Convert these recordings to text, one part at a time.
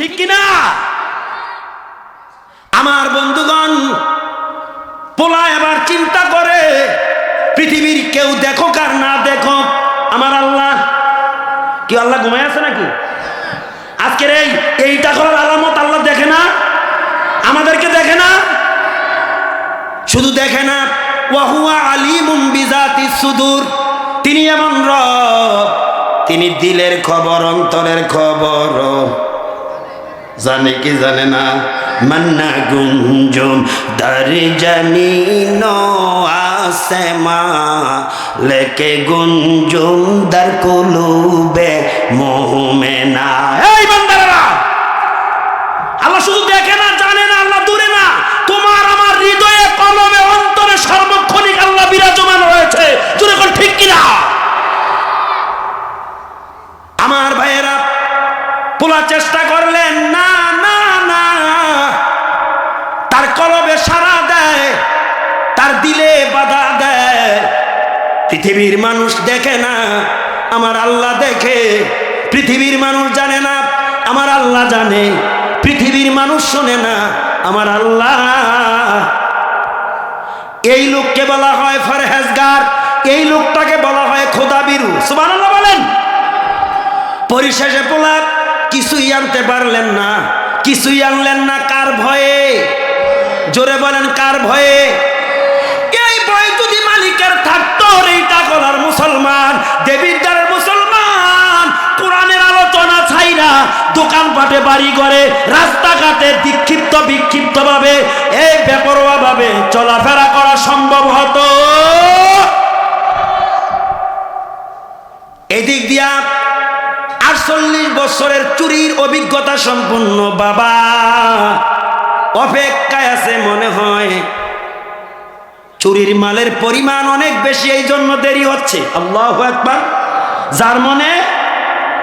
ঠিক কিনা? আমার বন্ধুগণ, পোলা এবার চিন্তা করে পৃথিবীর কেউ দেখো আর না দেখো, আমার আল্লাহ কি আল্লাহ ঘুমায় আছে নাকি? আজকের এইটা করার আলামত আল্লাহ দেখে না? আমাদেরকে দেখে না? শুধু দেখে না, ওয়া হুয়া আলিমুম বিজাতিস সুদূর, তিনি এমন রব, তিনি দিলের খবর, অন্তরের খবর জানে কি জানে না? মান্না গুঞ্জুম দার জামিন আসমা লেকে গুঞ্জুম দার কুলুবে মুমিনা। এই বান্দারা, আল্লাহ শুধু দেখে না, জানে না, আল্লাহ দূরে না, তোমার আমার হৃদয়ে, কলবে, অন্তরে সর্বক্ষণিক আল্লাহ বিরাজমান রয়েছে। জোরে কোন ঠিক কিনা? আমার ভাইয়েরা, পোলা চেষ্টা করলেন না, না না, তার কলবে সাড়া দেয়, তার দিলে বাধা দেয়। পৃথিবীর মানুষ দেখে না, আমার আল্লাহ দেখে। পৃথিবীর মানুষ জানে না, আমার আল্লাহ জানে। পৃথিবীর মানুষ শোনে না, আমার আল্লাহ। এই লোককে বলা হয় ফরহেজগার, এই লোকটাকে বলা হয় খোদাবিরু। সুবহানাল্লাহ বলেন। পরিশেষে পোলা কিছুই আনতে পারলেন না, কিছুই আনলেন না। কার ভয়ে? জোরে বলেন, কার ভয়ে? এই ভয় যদি মালিকের থাকতো, এইটা করার মুসলমান, দেবীদার মুসলমান, কোরআনের আলোচনা ছাইরা দোকানপাটে, বাড়ি করে, রাস্তাঘাটে বিক্ষিপ্ত বিক্ষিপ্ত ভাবে, এই বেপরোয়া ভাবে চলাফেরা করা সম্ভব হতো। এদিক দিয়া 48 বছরের চুরির অভিজ্ঞতা সম্পন্ন বাবা অপেক্ষায় আছে। মনে হয় চুরির মালের পরিমাণ অনেক বেশি, এই জন্য দেরি হচ্ছে। আল্লাহু আকবার। যার মনে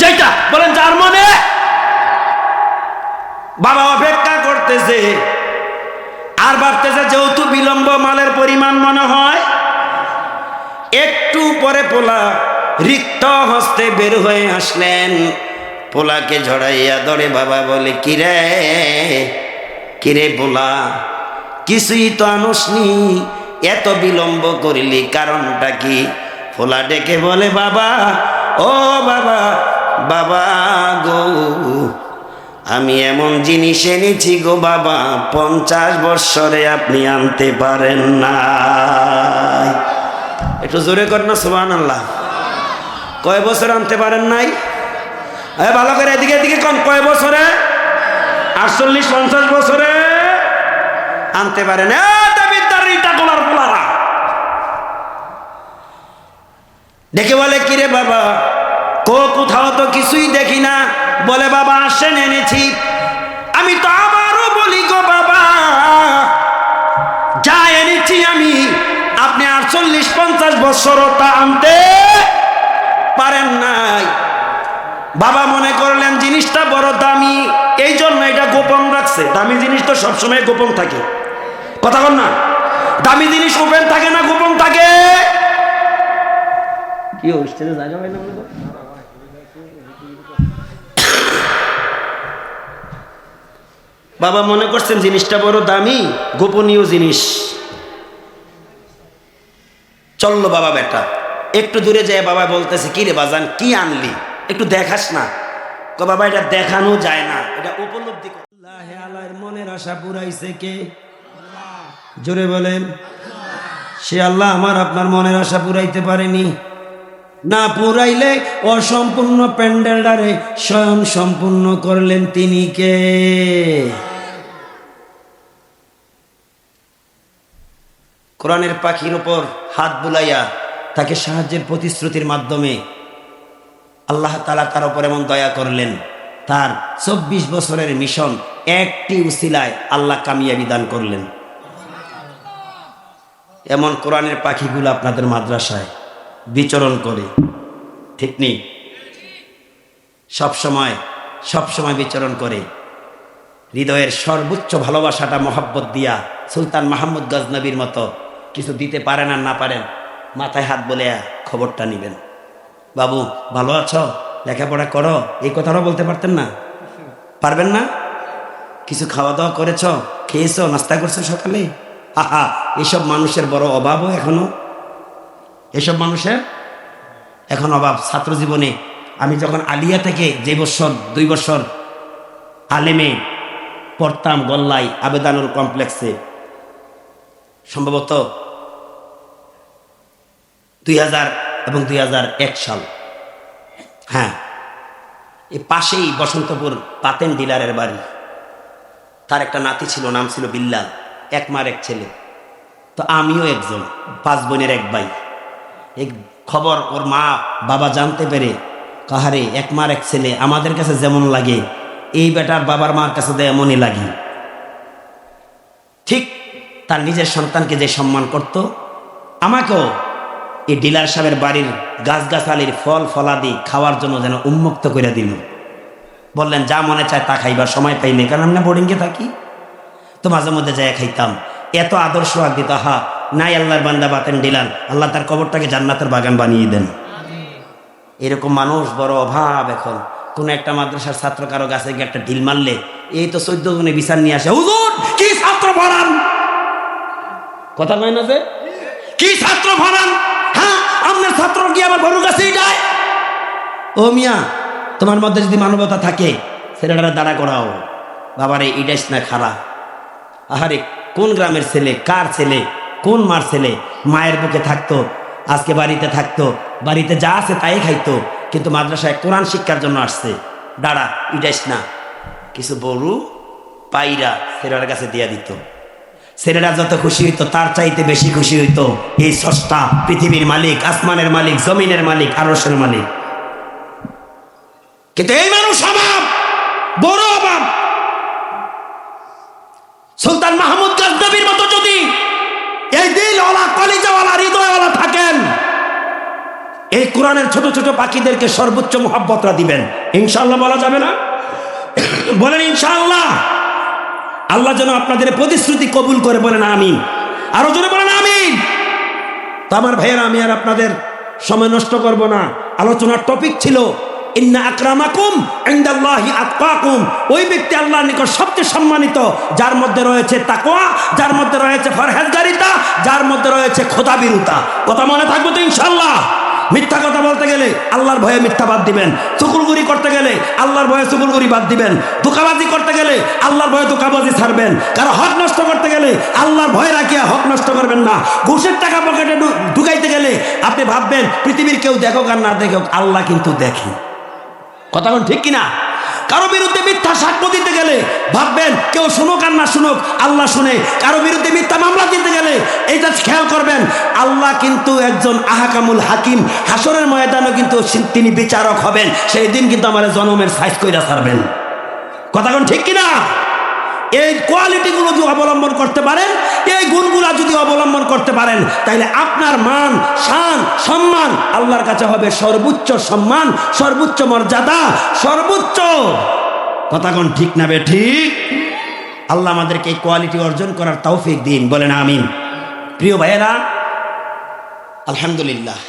যেটা বলেন, যার মনে, বাবা অপেক্ষা করতেছে আর ভাবতেছে যেহেতু বিলম্ব, মালের পরিমাণ মনে হয়। একটু পরে পোলা রিক্ত হস্তে বের হয়ে আসলেন। পোলাকে ঝড়াইয়া ধরে বাবা বলে, কিরে কিরে পোলা, কিছুই তো আনুসনি, এত বিলম্ব করিলি, কারণটা কি? পোলা ডেকে বলে, বাবা, ও বাবা, বাবা গো, আমি এমন জিনিস এনেছি গো বাবা, 50 বৎসরে আপনি আনতে পারেন না। একটু জোরে কর না সুবহানাল্লাহ। কয় বছর আনতে পারেন নাই? ভালো করে এদিকে এদিকে কোন, কয় বছরে? 48-50 বছরে আনতে পারেন। দেখে বলে, কিরে বাবা, কোথাও তো কিছুই দেখি না। বলে, বাবা আসেন, এনেছি। আমি তো আবারও বলি গো বাবা, যা এনেছি আমি, আপনি 48-50 বছরও তা আনতে পারেন নাই। বাবা মনে করলেন জিনিসটা বড় দামি, এই জন্য এটা গোপন রাখছে। দামি জিনিস তো সবসময় গোপন থাকে, কথা বল না? দামি জিনিস ওপেন থাকে না, গোপন থাকে। কি স্টেজে জায়গা হয় না? বাবা মনে করছেন জিনিসটা বড় দামি, গোপনীয় জিনিস। চললো বাবা বেটা, একটু দূরে যায়। বাবা বলতেছে, কি রে বাজান, কি আনলি, একটু দেখাস না? বাবা, এটা দেখানো যায় না, এটা উপলব্ধি। আল্লাহর মনের আশা পুরাইছে কে? জোরে বলেন। সে আল্লাহ আমার আপনার মনের আশা পুরাইতে পারেনি। না পুরাইলে অসম্পূর্ণ প্যান্ডেলটারে স্বয়ং সম্পূর্ণ করলেন তিনি কে? কোরআনের পাখির উপর হাত বুলাইয়া তাকে সাহায্যের প্রতিশ্রুতির মাধ্যমে আল্লাহ তাআলা তার উপর এমন দয়া করলেন, তার 24 বছরের মিশন একটি উসিলায় আল্লাহ কামিয়াবি দান করলেন। এমন কোরআনের পাখিগুলো আপনাদের মাদ্রাসায় বিচরণ করে, ঠিক নেই? সবসময় বিচরণ করে। হৃদয়ের সর্বোচ্চ ভালোবাসাটা মহব্বত দিয়া সুলতান মাহমুদ গজনবীর মতো কিছু দিতে পারেন আর না পারেন, মাথায় হাত বলে খবরটা নেবেন। বাবু ভালো আছো, লেখাপড়া করো, এই কথাটাও বলতে পারতেন না? পারবেন না? কিছু খাওয়া দাওয়া করেছ, খেয়েছো, নাস্তা করছো সকালে? আহা, এসব মানুষের বড় অভাবও এখনো, এসব মানুষের এখন অভাব। ছাত্র জীবনে আমি যখন আলিয়া থেকে যে বছর 2 বছর আলেমে পড়তাম গল্লায় আবেদানুর কমপ্লেক্সে, সম্ভবত 2000 এবং 2001 সাল, হ্যাঁ, এই পাশেই বসন্তপুর পাতেন ডিলারের বাড়ি। তার একটা নাতি ছিল, নাম ছিল বিল্লাল, এক মার এক ছেলে। তো আমিও একজন, 5 বোনের 1 ভাই। এই খবর ওর মা বাবা জানতে পেরে কাহারে, এক মার এক ছেলে, আমাদের কাছে যেমন লাগে এই বেটার বাবার মার কাছে তো এমনই লাগে। ঠিক তার নিজের সন্তানকে যে সম্মান করত, আমাকেও এই ডিলার সাহেবের বাড়ির গাছগাছালির ফল ফলাদি খাওয়ার জন্য যেন উন্মুক্ত করে দিল। বললেন যা মনে চায় তা খাইবার, সময় পাইলে, কারণ আমরা বোর্ডিংয়ে থাকি তো মাঝে মধ্যে যাই খাইতাম। এত আদর্শ দিত, হা নাই আল্লাহর বান্দা বাতেন ডিলার, আল্লাহ তার কবরটাকে জান্নাতের বাগান বানিয়ে দেন। এরকম মানুষ বড় অভাব এখন। কোন একটা মাদ্রাসার ছাত্র কারো গাছে গিয়ে একটা ঢিল মারলে এই তো 14 জনে বিচার নিয়ে আসে, হুজুর কি ছাত্র ভরান, কথা কয় না যে কি ছাত্র ভরান, হ্যাঁ আপনার ছাত্র কি আমার বড় গাছেই যায়? ও মিয়া, তোমার মধ্যে যদি মানবতা থাকে ছেলেটারা দাঁড়া করাও, বাবারে ইডাইস না খারা। আহারে কোন গ্রামের ছেলে, কার ছেলে, কোন মার ছেলে মায়ের বুকে থাকতো, আজকে বাড়িতে থাকতো, বাড়িতে যা আছে তাই খাইতো, কিন্তু মাদ্রাসায় কোরআন শিক্ষার জন্য আসছে। দাঁড়া ইডাইস না, কিছু বড়ু পাইরা ছেলেটার কাছে দিয়া দিত। ছেলেরা যত খুশি হইতো তার চাইতে বেশি খুশি হইতো এই স্রষ্টা, পৃথিবীর মালিক, আসমানের মালিক, জমিনের মালিক, আরশের মালিক। কিন্তু এই মানুষ অভাব, বড় অভাব। সুলতান মাহমুদ গজনবীর মতো যদি এই দিলওয়ালা, কলিজাওয়ালা, হৃদয়ওয়ালা থাকেন, এই কোরআনের ছোট ছোট পাখিদেরকে সর্বোচ্চ মোহাব্বতরা দিবেন ইনশাআল্লাহ। বলা যাবে না? বলেন ইনশাআল্লাহ। আল্লাহ যেন আপনাদের প্রতিশ্রুতি কবুল করে, বলেন আমিন। আরো জোরে বলেন আমিন। তো আমার ভাইয়েরা, আমি আর আপনাদের সময় নষ্ট করব না। আলোচনার টপিক ছিল ইন্না আকরামাকুম ইনদাল্লাহি আতকাকুম। ওই ব্যক্তি আল্লাহর নিকট সবচেয়ে সম্মানিত যার মধ্যে রয়েছে তাকওয়া, যার মধ্যে রয়েছে পরহেজগারিতা, যার মধ্যে রয়েছে খোদাভীরুতা। কথা মনে থাকবে তো ইনশাআল্লাহ? মিথ্যা কথা বলতে গেলে আল্লাহর ভয়ে মিথ্যা বাদ দিবেন, চুগলখড়ি করতে গেলে আল্লাহর ভয়ে চুগলখড়ি বাদ দিবেন, ধোঁকাবাজি করতে গেলে আল্লাহর ভয়ে ধোঁকাবাজি ছাড়বেন, কারো হক নষ্ট করতে গেলে আল্লাহর ভয় রাখিয়া হক নষ্ট করবেন না। ঘুষের টাকা পকেটে ঢুকাইতে গেলে আপনি ভাববেন পৃথিবীর কেউ দেখুক আর না দেখুক, আল্লাহ কিন্তু দেখে। কথা কোন ঠিক কিনা? কারো বিরুদ্ধে মিথ্যা সাক্ষ্য দিতে গেলে ভাববেন কেউ শুনুক আর না শুনুক, আল্লাহ শুনে। কারো বিরুদ্ধে মিথ্যা মামলা দিতে গেলে এইটা খেয়াল করবেন, আল্লাহ কিন্তু একজন আহকামুল হাকিম। হাসরের ময়দানে কিন্তু তিনি বিচারক হবেন, সেই দিন কিন্তু আমার জনমের সাইজ কইরা ছাড়বেন। কথা কোন ঠিক কিনা? এই কোয়ালিটিগুলো যদি অবলম্বন করতে পারেন, এই গুণগুলা যদি অবলম্বন করতে পারেন, তাহলে আপনার মান, শান, সম্মান আল্লাহর কাছে হবে সর্বোচ্চ সম্মান, সর্বোচ্চ মর্যাদা, সর্বোচ্চ। কথা কোন ঠিক না বে ঠিক? আল্লাহ আমাদেরকে এই কোয়ালিটি অর্জন করার তৌফিক দিন, বলেন আমিন। প্রিয় ভাইয়েরা, আলহামদুলিল্লাহ,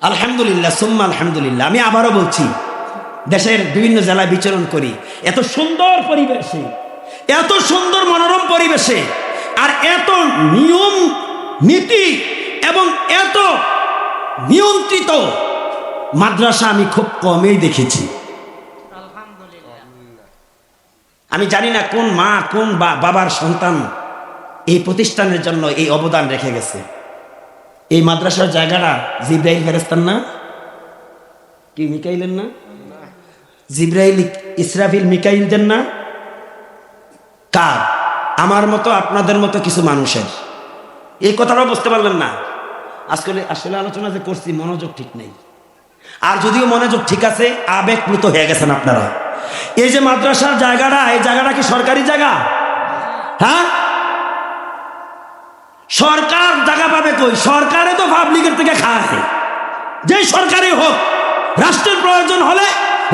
আলহামদুলিল্লাহ, সুম্মা আলহামদুলিল্লাহ। আমি আবারও বলছি, দেশের বিভিন্ন জেলায় বিচরণ করি, এত সুন্দর পরিবেশে, এত সুন্দর মনোরম পরিবেশে, আর এত নিয়ম নীতি এবং এত নিয়ন্ত্রিত মাদ্রাসা আমি খুব কমই দেখেছি। আমি জানি না কোন মা, কোন বাবার সন্তান এই প্রতিষ্ঠানের জন্য এই অবদান রেখে গেছে। এই মাদ্রাসার জায়গাটা জিব্রাইল ফেরেশতার না? কি মিকাইলের না? জিব্রাইল, ইসরাফিল, মিকাইলদের না? কার? আমার মতো, আপনাদের মতো কিছু মানুষের। এই কথাটাও বুঝতে পারলেন না? আসলে আলোচনা যে করছি মনোযোগ ঠিক নেই। আর যদিও মনোযোগ ঠিক আছে, আবেগপ্লুত হয়ে গেছেন আপনারা। এই যে মাদ্রাসার জায়গাটা, এই জায়গাটা কি সরকারি জায়গা? হ্যাঁ, সরকার জায়গা পাবে কই? সরকারে তো পাবলিকের থেকে খায়। যেই সরকারি হোক, রাষ্ট্রের প্রয়োজন হলে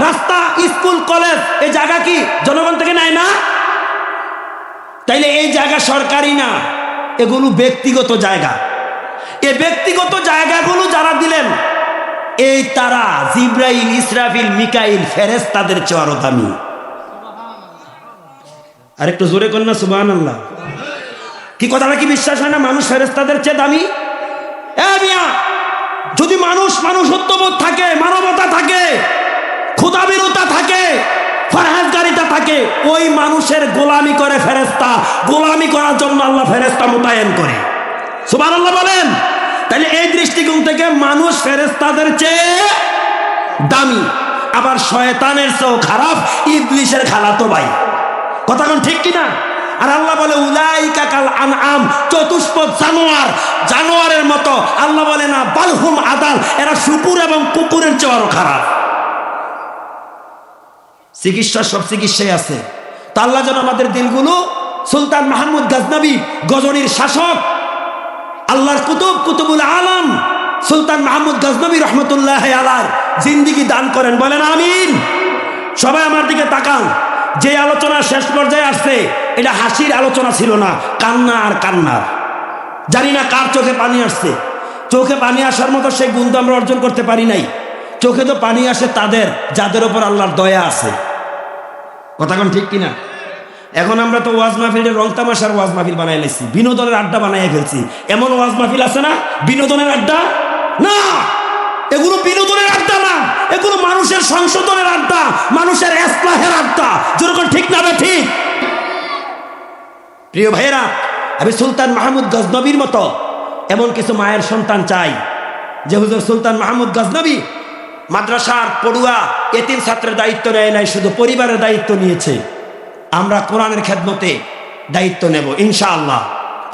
রাস্তা, স্কুল, কলেজ, এই জায়গা কি জনগণ থেকে নেয় না? তাইলে এই জায়গা সরকারি না, এগুলো ব্যক্তিগত জায়গা। এই ব্যক্তিগত জায়গাগুলো যারা দিলেন, এই তারা জিব্রাইল, ইসরাফিল, মিকাইল, ফেরেশতাদের চেয়ে আরো দামি। আর একটু জোরে কর না সুবহানাল্লাহ। কি কথাটা কি বিশ্বাস হয় না মানুষ ফেরেশতাদের চেয়ে দামি? মিয়া, যদি মানুষত্ববোধ থাকে, মানবতা থাকে, ক্ষুধাবিরতা থাকে, ফরহাজগারিতা থাকে, ওই মানুষের গোলামি করে ফেরেশতা, গোলামি করার জন্য আল্লাহ ফেরেশতা মোতায়েন করে। সুবহানাল্লাহ বলেন। তাহলে এই দৃষ্টিকোণ থেকে মানুষ ফেরেশতাদের চেয়ে দামি, আবার শয়তানের চেয়েও খারাপ, ইবলিসের খালাতো ভাই। কথা কোন ঠিক কিনা? আর আল্লাহ বলে উলাইকা কাল আনআম, চতুষ্পদ জানোয়ারের মতো। আল্লাহ বলে না, বালহুম আদাল, এরা শুকুর এবং কুকুরের চেয়ে আরো খারাপ। চিকিৎসা সব চিকিৎসায় আছে। তা আল্লাহ যেন আমাদের দিলগুলো সুলতান মাহমুদ গজনবী, গজনীর শাসক, আল্লাহর কুতুবুল আলম সুলতান মাহমুদ গজনবী রহমতুল্লাহ আলাইহির জিন্দেগি দান করেন, বলেন আমিন। সবাই আমার দিকে তাকান। যে আলোচনা শেষ পর্যায়ে আসছে, এটা হাসির আলোচনা ছিল না, কান্না আর কান্নার। জানি না কার চোখে পানি আসছে। চোখে পানি আসার মতো সেই গুণ তো আমরা অর্জন করতে পারি নাই। চোখে তো পানি আসে তাদের যাদের ওপর আল্লাহর দয়া আছে। কথা কোন ঠিক কিনা? এখন আমরা তো ওয়াজ মাহফিলের রং তামাশার ওয়াজ মাহফিল বানাই লেছি, বিনোদনের আড্ডা বানাই ফেলছি। এমন ওয়াজ মাহফিল আছে না বিনোদনের আড্ডা? না, এগুলো বিনোদনের আড্ডা না, এগুলো মানুষের সংশোধনের আড্ডা, মানুষের ইসলাহের আড্ডা। যেরকম ঠিক না ঠিক? প্রিয় ভাইয়েরা, আমি সুলতান মাহমুদ গজনবীর মতো এমন কিছু মায়ের সন্তান চাই যে হুজুর সুলতান মাহমুদ গজনবী মাদ্রাসার পড়ুয়া এতিম ছাত্রের দায়িত্ব নেয় নাই, শুধু পরিবারের দায়িত্ব নিয়েছে। আমরা কোরআনের খেদমতে দায়িত্ব নেব ইনশাআল্লাহ।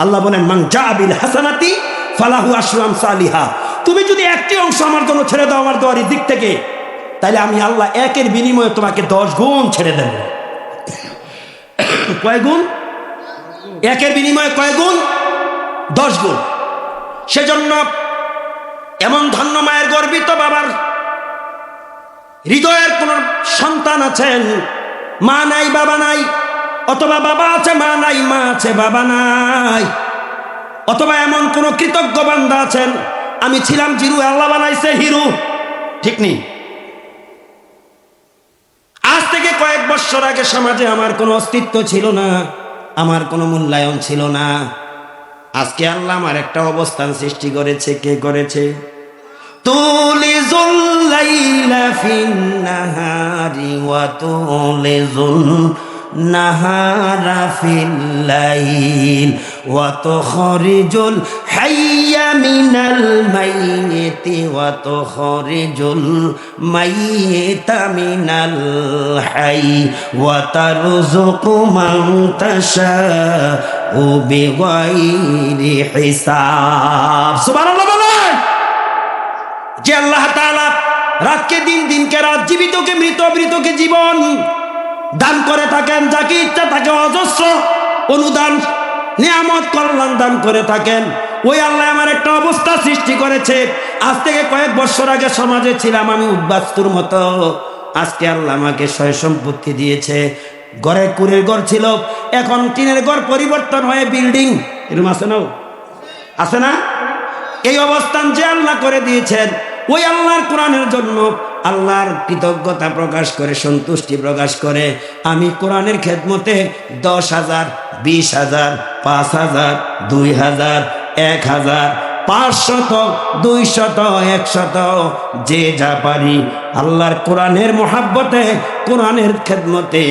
আল্লাহ বলেন মান জা বিল হাসানাতি ফালাহু আশরু আমসালিহা। তুমি যদি একটি অংশ আমার জন্য ছেড়ে দাও আমার দেওয়ার দিক থেকে, তাহলে আমি আল্লাহ একের বিনিময়ে তোমাকে 10 গুণ ছেড়ে দেব। কয় গুণ? একের বিনিময়ে কয় গুণ? 10 গুণ। সেজন্য এমন ধন্য মায়ের গর্বিত বাবার হৃদয়ের কোন সন্তান আছেন, মা নাই বাবা নাই, অথবা বাবা আছে মা নাই, মা আছে বাবা নাই, অথবা এমন কোন কৃতজ্ঞ বান্দা আছেন, আমি ছিলাম জিরু, আল্লাহ বানাইছে হিরো, ঠিক নেই? আজ থেকে কয়েক বছর আগে সমাজে আমার কোনো অস্তিত্ব ছিল না, আমার কোনো মূল্যায়ন ছিল না। আজকে আল্লাহ আমার একটা অবস্থান সৃষ্টি করেছে। কে করেছে? তুলিজুল লাইলা ফিন নাহারি ওয়া তুলিজুল নাহারা ফিল লাইল ওয়া তুখরিজুল হাইয়া মিনাল মাইয়িতি ওয়া তুখরিজুল মাইয়িতা মিনাল হাই ওয়া তারযুকু মান তাশাউ বিগাইরি হিসাব। সুবহানাল্লাহ বলেন। যে আল্লাহ তাআলা রাতকে দিন, দিনকে রাত, জীবিতকে মৃত, মৃতকে জীবন দান করে থাকেন, যাকে ইচ্ছা তাকে অজস্র অনুদান, নিয়ামত, কল্যাণ দান করে থাকেন, ওই আল্লাহ আমার একটা অবস্থা সৃষ্টি করেছে। আজ থেকে কয়েক বছর আগে সমাজে ছিলাম আমি উদ্বাস্তুর মতো, আজকে আল্লাহ আমাকে সয় সম্পত্তি দিয়েছে। ঘরে কুড়ের ঘর ছিল, এখন টিনের ঘর পরিবর্তন হয়ে বিল্ডিং। এরকম আছে না? আছে না? এই অবস্থান যে আল্লাহ করে দিয়েছেন, ওই আল্লাহর কোরআনের জন্য আল্লাহর কৃতজ্ঞতা প্রকাশ করে, সন্তুষ্টি প্রকাশ করে আমি কোরআনের খেদমতে 10,000, 20,000, 5,000, 2,000, 1,000, 500, 200, 100, যে যা পারি আল্লাহর কোরআনের মহাব্বতে, কোরআনের খেদমতে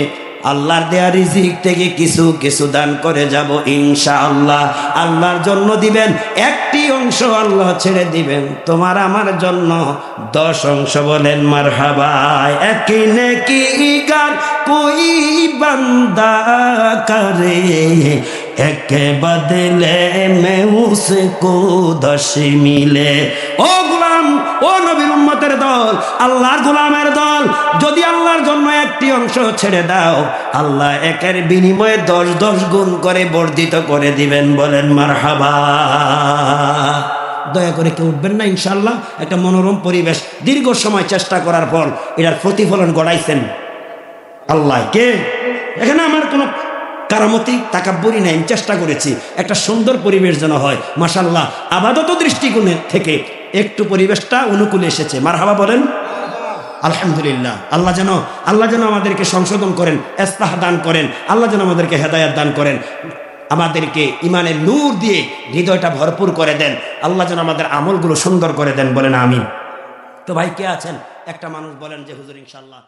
আল্লাহর দেয়া রিজিক থেকে কিছু কিছু দান করে যাব ইনশাআল্লাহ। আল্লাহর জন্য দিবেন একটি অংশ, আল্লাহ ছেড়ে দিবেন তোমার আমার জন্য 10 অংশ। বলেন মারহাবা। একই নেকি গান কোই বান্দা করে, একে বদলে মে উসকো 10 মিলে। ও গোলাম, ও নবীর উম্মতের দল, আল্লাহর গোলামের দল, যদি আল্লাহর জন্য একটি অংশ ছেড়ে দাও, আল্লাহ একের বিনিময়ে 10 গুণ করে বর্ধিত করে দিবেন। বলেন মারহাবা। দয়া করে কেউ উঠবেন না ইনশাআল্লাহ। একটা মনোরম পরিবেশ, দীর্ঘ সময় চেষ্টা করার পর এটার প্রতিফলন গড়াইছেন আল্লাহ। কে? এখানে আমার কোনো কারামতি তাকাব্বুরি নাই, চেষ্টা করেছি একটা সুন্দর পরিবেশ যেন হয়। মাশাআল্লাহ, আবাদত দৃষ্টিকোণ থেকে একটু পরিবেশটা অনুকূলে এসেছে। মারহাবা বলেন। আলহামদুলিল্লাহ। আল্লাহ যেন আমাদেরকে সংশোধন করেন, ইসলাহ দান করেন, আল্লাহ যেন আমাদেরকে হেদায়েত দান করেন, আমাদেরকে ইমানের নূর দিয়ে হৃদয়টা ভরপুর করে দেন, আল্লাহ যেন আমাদের আমলগুলো সুন্দর করে দেন, বলেন আমিন। তো ভাই কে আছেন? একটা মানুষ বলেন যে হুজুর ইনশাআল্লাহ